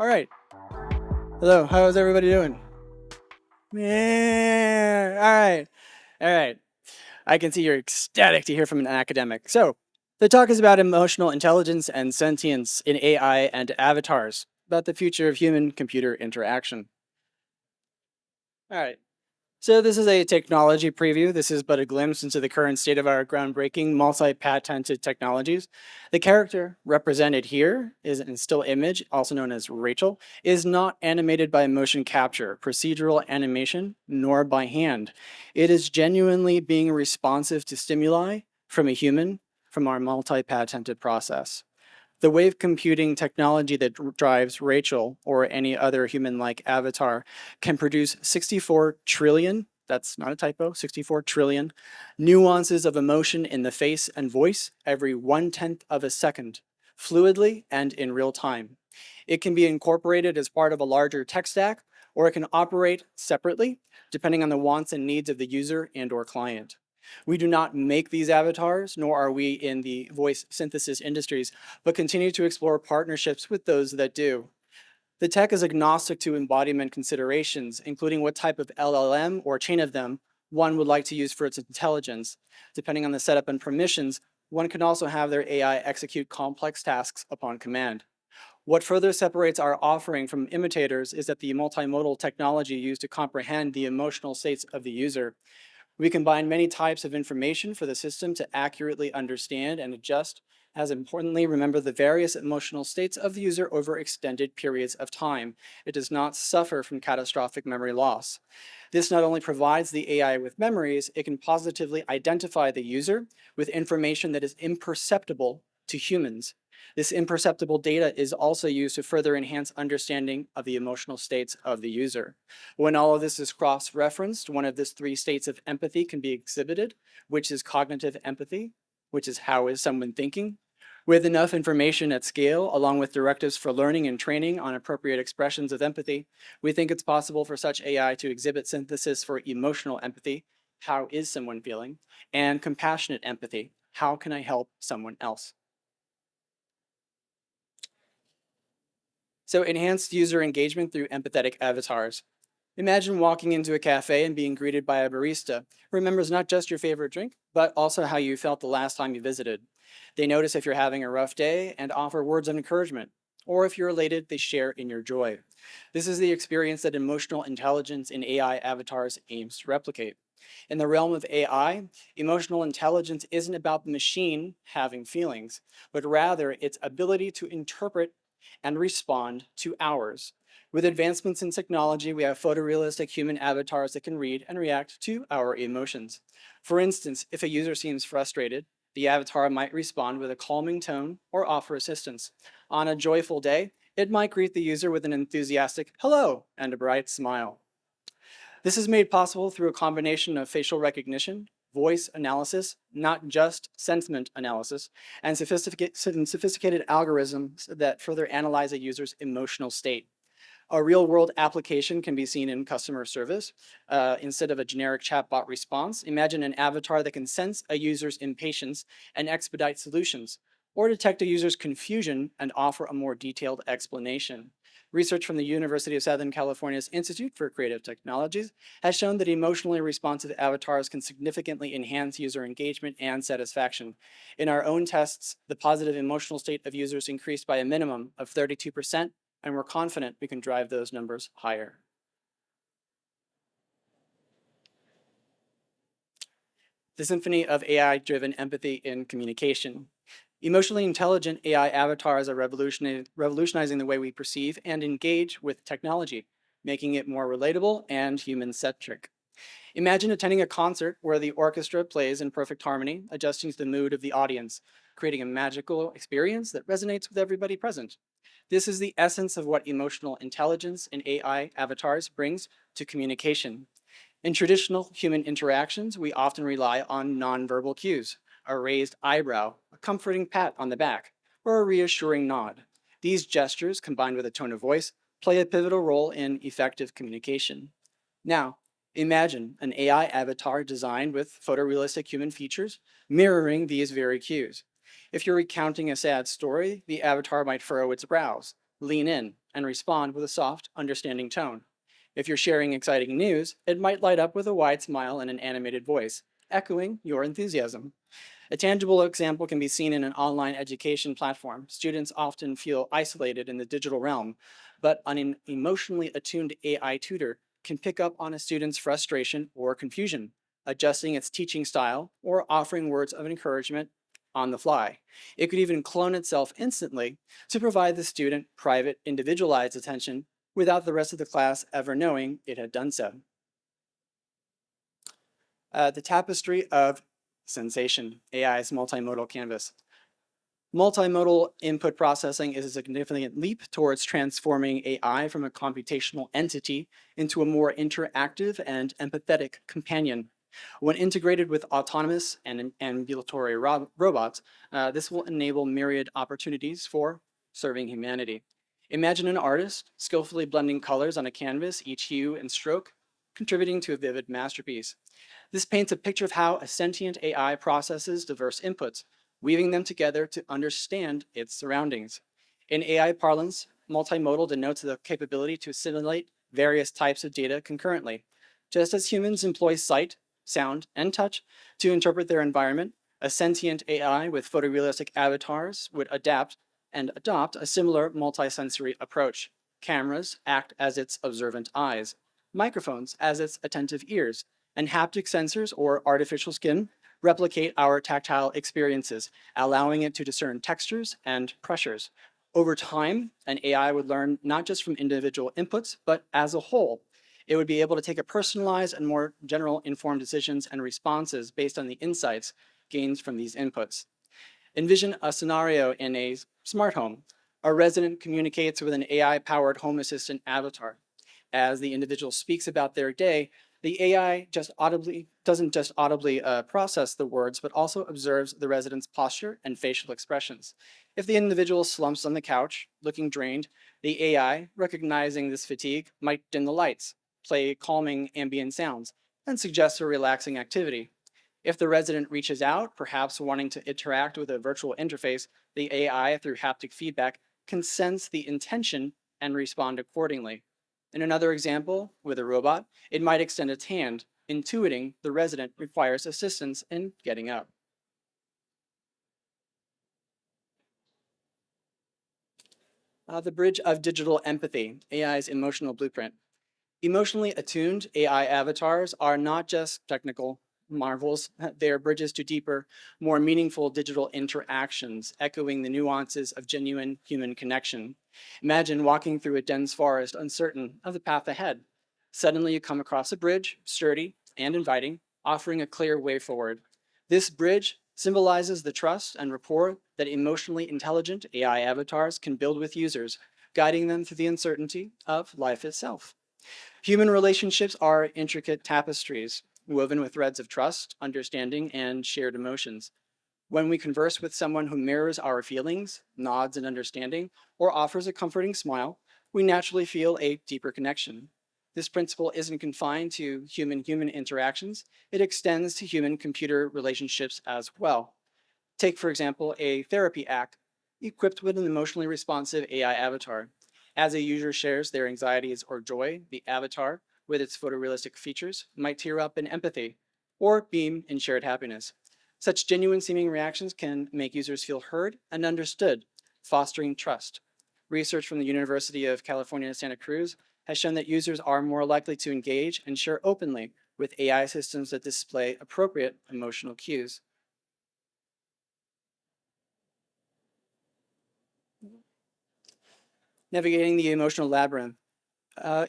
All right. Hello. How is everybody doing? Yeah. All right. All right. I can see you're ecstatic to hear from an academic. So, the talk is about emotional intelligence and sentience in AI and avatars, about the future of human computer interaction. All right. So this is a technology preview. This is but a glimpse into the current state of our groundbreaking multi-patented technologies. The character represented here is in still image, also known as Rachel, is not animated by motion capture, procedural animation, nor by hand. It is genuinely being responsive to stimuli from a human from our multi-patented process. The wave computing technology that drives Rachel or any other human-like avatar can produce 64 trillion, that's not a typo, 64 trillion nuances of emotion in the face and voice every 1/10 of a second, fluidly and in real time. It can be incorporated as part of a larger tech stack, or it can operate separately, depending on the wants and needs of the user and or client. We do not make these avatars, nor are we in the voice synthesis industries, but continue to explore partnerships with those that do. The tech is agnostic to embodiment considerations, including what type of LLM or chain of them one would like to use for its intelligence. Depending on the setup and permissions, one can also have their AI execute complex tasks upon command. What further separates our offering from imitators is that the multimodal technology used to comprehend the emotional states of the user. We combine many types of information for the system to accurately understand and adjust. As importantly, remember the various emotional states of the user over extended periods of time. It does not suffer from catastrophic memory loss. This not only provides the AI with memories, it can positively identify the user with information that is imperceptible to humans. This imperceptible data is also used to further enhance understanding of the emotional states of the user. When all of this is cross-referenced, one of these three states of empathy can be exhibited, which is cognitive empathy, which is how is someone thinking. With enough information at scale, along with directives for learning and training on appropriate expressions of empathy, we think it's possible for such AI to exhibit synthesis for emotional empathy, how is someone feeling, and compassionate empathy, how can I help someone else? So enhanced user engagement through empathetic avatars. Imagine walking into a cafe and being greeted by a barista who remembers not just your favorite drink, but also how you felt the last time you visited. They notice if you're having a rough day and offer words of encouragement, or if you're elated, they share in your joy. This is the experience that emotional intelligence in AI avatars aims to replicate. In the realm of AI, emotional intelligence isn't about the machine having feelings, but rather its ability to interpret and respond to ours. With advancements in technology, we have photorealistic human avatars that can read and react to our emotions. For instance, if a user seems frustrated, the avatar might respond with a calming tone or offer assistance. On a joyful day, it might greet the user with an enthusiastic hello and a bright smile. This is made possible through a combination of facial recognition, voice analysis, not just sentiment analysis, and sophisticated algorithms that further analyze a user's emotional state. A real-world application can be seen in customer service. Instead of a generic chatbot response, imagine an avatar that can sense a user's impatience and expedite solutions, or detect a user's confusion and offer a more detailed explanation. Research from the University of Southern California's Institute for Creative Technologies has shown that emotionally responsive avatars can significantly enhance user engagement and satisfaction. In our own tests, the positive emotional state of users increased by a minimum of 32%, and we're confident we can drive those numbers higher. The symphony of AI-driven empathy in communication. Emotionally intelligent AI avatars are revolutionizing the way we perceive and engage with technology, making it more relatable and human-centric. Imagine attending a concert where the orchestra plays in perfect harmony, adjusting to the mood of the audience, creating a magical experience that resonates with everybody present. This is the essence of what emotional intelligence in AI avatars brings to communication. In traditional human interactions, we often rely on nonverbal cues, a raised eyebrow, a comforting pat on the back, or a reassuring nod. These gestures, combined with a tone of voice, play a pivotal role in effective communication. Now, imagine an AI avatar designed with photorealistic human features, mirroring these very cues. If you're recounting a sad story, the avatar might furrow its brows, lean in and respond with a soft, understanding tone. If you're sharing exciting news, it might light up with a wide smile and an animated voice, echoing your enthusiasm. A tangible example can be seen in an online education platform. Students often feel isolated in the digital realm, but an emotionally attuned AI tutor can pick up on a student's frustration or confusion, adjusting its teaching style or offering words of encouragement on the fly. It could even clone itself instantly to provide the student private, individualized attention without the rest of the class ever knowing it had done so. The Tapestry of Sensation, AI's multimodal canvas. Multimodal input processing is a significant leap towards transforming AI from a computational entity into a more interactive and empathetic companion. When integrated with autonomous and ambulatory robots, this will enable myriad opportunities for serving humanity. Imagine an artist skillfully blending colors on a canvas, each hue and stroke contributing to a vivid masterpiece. This paints a picture of how a sentient AI processes diverse inputs, weaving them together to understand its surroundings. In AI parlance, multimodal denotes the capability to assimilate various types of data concurrently. Just as humans employ sight, sound, and touch to interpret their environment, a sentient AI with photorealistic avatars would adapt and adopt a similar multisensory approach. Cameras act as its observant eyes, microphones as its attentive ears, and haptic sensors or artificial skin replicate our tactile experiences, allowing it to discern textures and pressures. Over time, an AI would learn not just from individual inputs, but as a whole. It would be able to take a personalized and more general informed decisions and responses based on the insights gained from these inputs. Envision a scenario in a smart home. A resident communicates with an AI-powered home assistant avatar. As the individual speaks about their day, the AI doesn't just audibly process the words, but also observes the resident's posture and facial expressions. If the individual slumps on the couch, looking drained, the AI, recognizing this fatigue, might dim the lights, play calming ambient sounds, and suggest a relaxing activity. If the resident reaches out, perhaps wanting to interact with a virtual interface, the AI, through haptic feedback, can sense the intention and respond accordingly. In another example, with a robot, it might extend its hand, intuiting the resident requires assistance in getting up. The bridge of digital empathy, AI's emotional blueprint. Emotionally attuned AI avatars are not just technical marvels, they are bridges to deeper, more meaningful digital interactions, echoing the nuances of genuine human connection. Imagine walking through a dense forest, uncertain of the path ahead. Suddenly, you come across a bridge, sturdy and inviting, offering a clear way forward. This bridge symbolizes the trust and rapport that emotionally intelligent AI avatars can build with users, guiding them through the uncertainty of life itself. Human relationships are intricate tapestries woven with threads of trust, understanding, and shared emotions. When we converse with someone who mirrors our feelings, nods in understanding, or offers a comforting smile, we naturally feel a deeper connection. This principle isn't confined to human-human interactions, it extends to human-computer relationships as well. Take, for example, a therapy app equipped with an emotionally responsive AI avatar. As a user shares their anxieties or joy, the avatar, with its photorealistic features, might tear up in empathy or beam in shared happiness. Such genuine seeming reactions can make users feel heard and understood, fostering trust. Research from the University of California, Santa Cruz has shown that users are more likely to engage and share openly with AI systems that display appropriate emotional cues. Navigating the emotional labyrinth.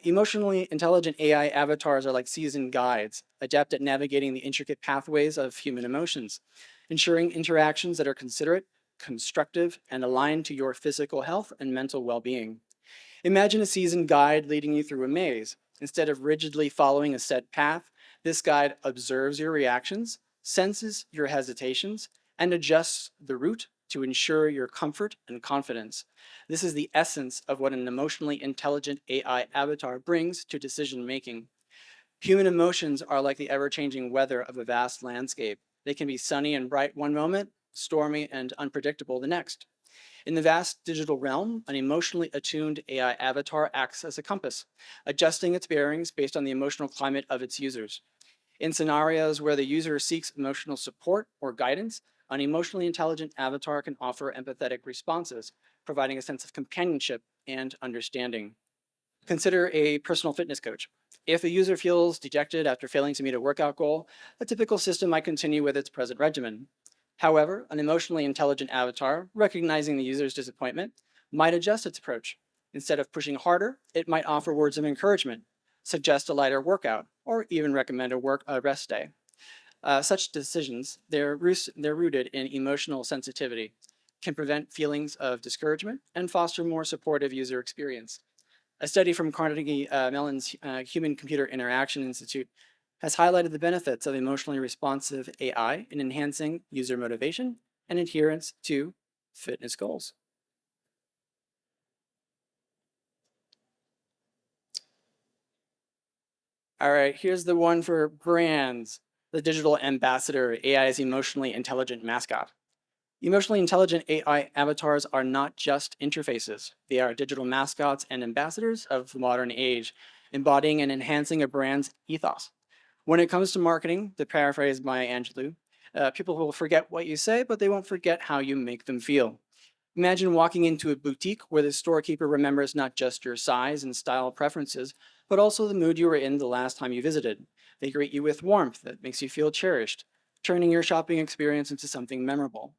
Emotionally intelligent AI avatars are like seasoned guides, adept at navigating the intricate pathways of human emotions, ensuring interactions that are considerate, constructive, and aligned to your physical health and mental well-being. Imagine a seasoned guide leading you through a maze. Instead of rigidly following a set path, this guide observes your reactions, senses your hesitations, and adjusts the route to ensure your comfort and confidence. This is the essence of what an emotionally intelligent AI avatar brings to decision making. Human emotions are like the ever-changing weather of a vast landscape. They can be sunny and bright one moment, stormy and unpredictable the next. In the vast digital realm, an emotionally attuned AI avatar acts as a compass, adjusting its bearings based on the emotional climate of its users. In scenarios where the user seeks emotional support or guidance, an emotionally intelligent avatar can offer empathetic responses, providing a sense of companionship and understanding. Consider a personal fitness coach. If a user feels dejected after failing to meet a workout goal, a typical system might continue with its present regimen. However, an emotionally intelligent avatar, recognizing the user's disappointment, might adjust its approach. Instead of pushing harder, it might offer words of encouragement, suggest a lighter workout, or even recommend a rest day. Such decisions, they're rooted in emotional sensitivity, can prevent feelings of discouragement and foster more supportive user experience. A study from Carnegie Mellon's Human Computer Interaction Institute has highlighted the benefits of emotionally responsive AI in enhancing user motivation and adherence to fitness goals. All right, here's the one for brands. The digital ambassador, AI's emotionally intelligent mascot. Emotionally intelligent AI avatars are not just interfaces. They are digital mascots and ambassadors of the modern age, embodying and enhancing a brand's ethos. When it comes to marketing, to paraphrase Maya Angelou, people will forget what you say, but they won't forget how you make them feel. Imagine walking into a boutique where the storekeeper remembers not just your size and style preferences, but also the mood you were in the last time you visited. They greet you with warmth that makes you feel cherished, turning your shopping experience into something memorable.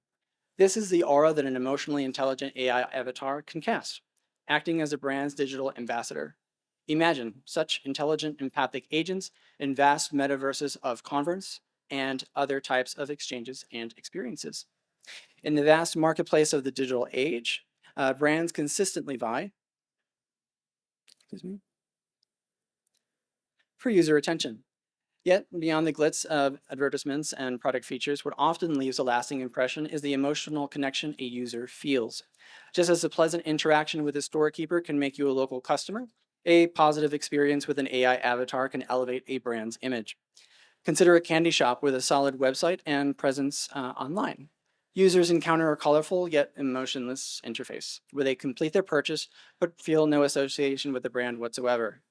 This is the aura that an emotionally intelligent AI avatar can cast, acting as a brand's digital ambassador. Imagine such intelligent, empathic agents in vast metaverses of conference and other types of exchanges and experiences. In the vast marketplace of the digital age, brands consistently vie excuse me, for user attention. Yet, beyond the glitz of advertisements and product features, what often leaves a lasting impression is the emotional connection a user feels. Just as a pleasant interaction with a storekeeper can make you a local customer, a positive experience with an AI avatar can elevate a brand's image. Consider a candy shop with a solid website and presence online. Users encounter a colorful yet emotionless interface where they complete their purchase but feel no association with the brand whatsoever.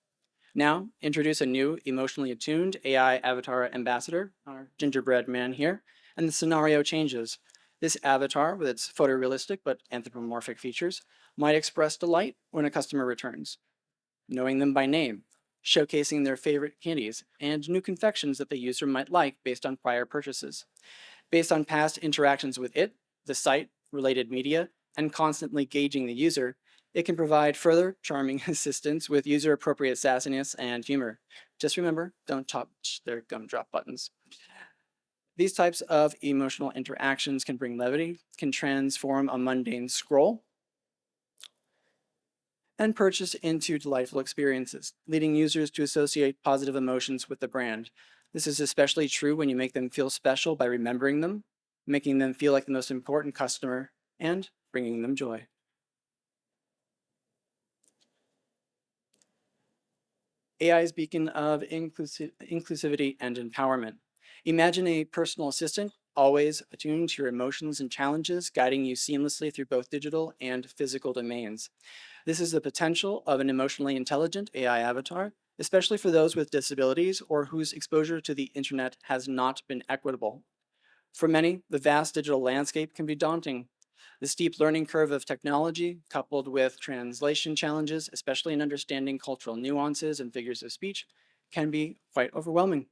Now, introduce a new emotionally attuned AI avatar ambassador, our gingerbread man here, and the scenario changes. This avatar, with its photorealistic but anthropomorphic features, might express delight when a customer returns, knowing them by name, showcasing their favorite candies, and new confections that the user might like based on prior purchases. Based on past interactions with it, the site, related media, and constantly gauging the user, it can provide further charming assistance with user-appropriate sassiness and humor. Just remember, don't touch their gumdrop buttons. These types of emotional interactions can bring levity, can transform a mundane scroll and purchase into delightful experiences, leading users to associate positive emotions with the brand. This is especially true when you make them feel special by remembering them, making them feel like the most important customer, and bringing them joy. AI's beacon of inclusivity and empowerment. Imagine a personal assistant always attuned to your emotions and challenges, guiding you seamlessly through both digital and physical domains. This is the potential of an emotionally intelligent AI avatar, especially for those with disabilities or whose exposure to the internet has not been equitable. For many, the vast digital landscape can be daunting. The steep learning curve of technology, coupled with translation challenges, especially in understanding cultural nuances and figures of speech, can be quite overwhelming.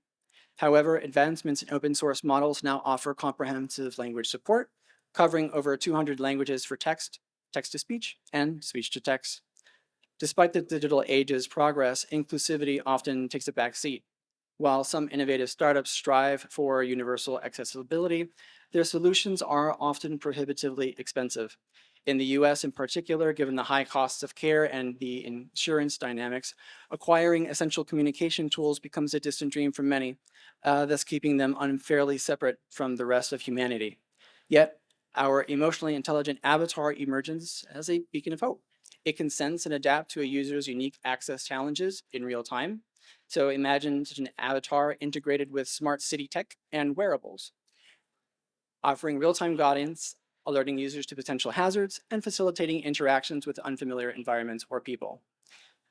However, advancements in open source models now offer comprehensive language support, covering over 200 languages for text, text to speech, and speech to text. Despite the digital age's progress, inclusivity often takes a back seat. While some innovative startups strive for universal accessibility, their solutions are often prohibitively expensive. In the US in particular, given the high costs of care and the insurance dynamics, acquiring essential communication tools becomes a distant dream for many, thus keeping them unfairly separate from the rest of humanity. Yet, our emotionally intelligent avatar emerges as a beacon of hope. It can sense and adapt to a user's unique access challenges in real time. So imagine such an avatar integrated with smart city tech and wearables, offering real-time guidance alerting users to potential hazards and facilitating interactions with unfamiliar environments or people.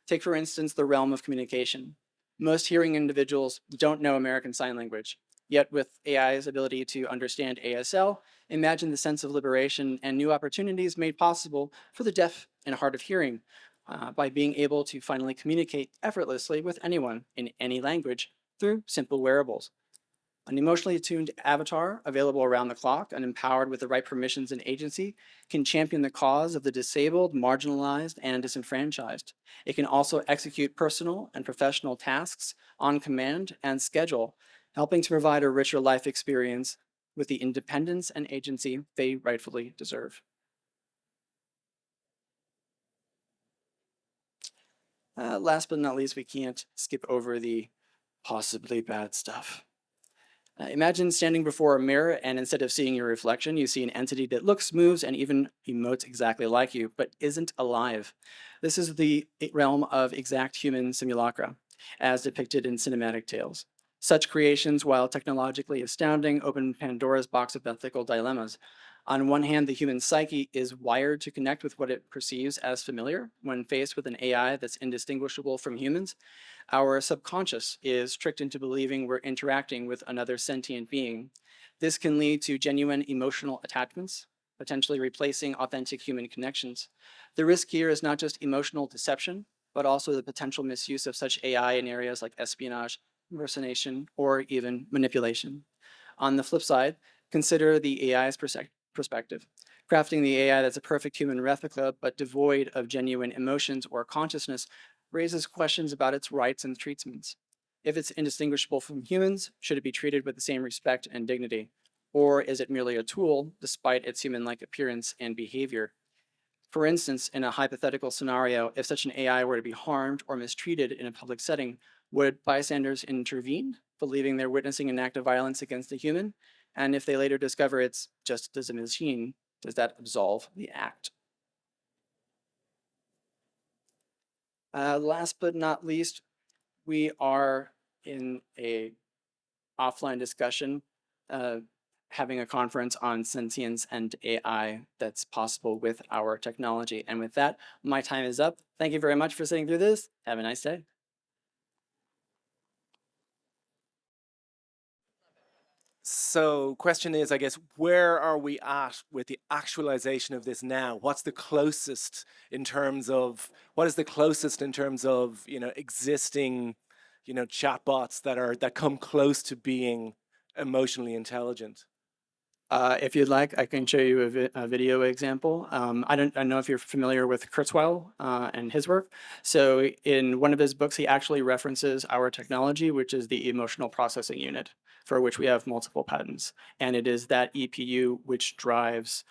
Take, for instance, the realm of communication. Most hearing individuals don't know American Sign Language, yet with AI's ability to understand ASL, imagine the sense of liberation and new opportunities made possible for the deaf and hard of hearing by being able to finally communicate effortlessly with anyone in any language through simple wearables. An emotionally attuned avatar, available around the clock and empowered with the right permissions and agency, can champion the cause of the disabled, marginalized, and disenfranchised. It can also execute personal and professional tasks on command and schedule, helping to provide a richer life experience with the independence and agency they rightfully deserve. Last but not least, we can't skip over the possibly bad stuff. Imagine standing before a mirror and instead of seeing your reflection, you see an entity that looks, moves, and even emotes exactly like you, but isn't alive. This is the realm of exact human simulacra, as depicted in cinematic tales. Such creations, while technologically astounding, open Pandora's box of ethical dilemmas. On one hand, the human psyche is wired to connect with what it perceives as familiar when faced with an AI that's indistinguishable from humans. Our subconscious is tricked into believing we're interacting with another sentient being. This can lead to genuine emotional attachments, potentially replacing authentic human connections. The risk here is not just emotional deception, but also the potential misuse of such AI in areas like espionage, impersonation, or even manipulation. On the flip side, consider the AI's perspective. Crafting the AI that's a perfect human replica but devoid of genuine emotions or consciousness raises questions about its rights and treatments. If it's indistinguishable from humans, should it be treated with the same respect and dignity? Or is it merely a tool despite its human like appearance and behavior? For instance, in a hypothetical scenario, if such an AI were to be harmed or mistreated in a public setting, would bystanders intervene, believing they're witnessing an act of violence against a human? And if they later discover it's just as a machine, does that absolve the act? Last but not least, we are in a offline discussion, uh, having a conference on sentience and AI that's possible with our technology. And with that, my time is up. Thank you very much for sitting through this. Have a nice day. So question is, I guess, where are we at with the actualization of this now? What's the closest in terms of, what is the closest in terms of, existing, chatbots that come close to being emotionally intelligent? If you'd like, I can show you a video example. I know if you're familiar with Kurzweil and his work. So in one of his books, he actually references our technology, which is the emotional processing unit, for which we have multiple patents. And it is that EPU which drives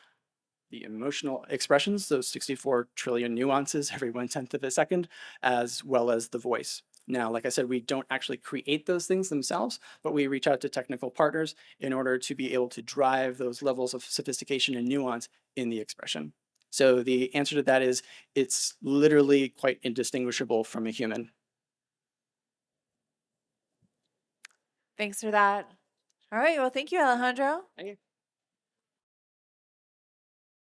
the emotional expressions, those 64 trillion nuances every 1/10 of a second, as well as the voice. Now, like I said, we don't actually create those things themselves, but we reach out to technical partners in order to be able to drive those levels of sophistication and nuance in the expression. So the answer to that is it's literally quite indistinguishable from a human. Thanks for that. All right. Well, thank you, Alejandro. Thank you.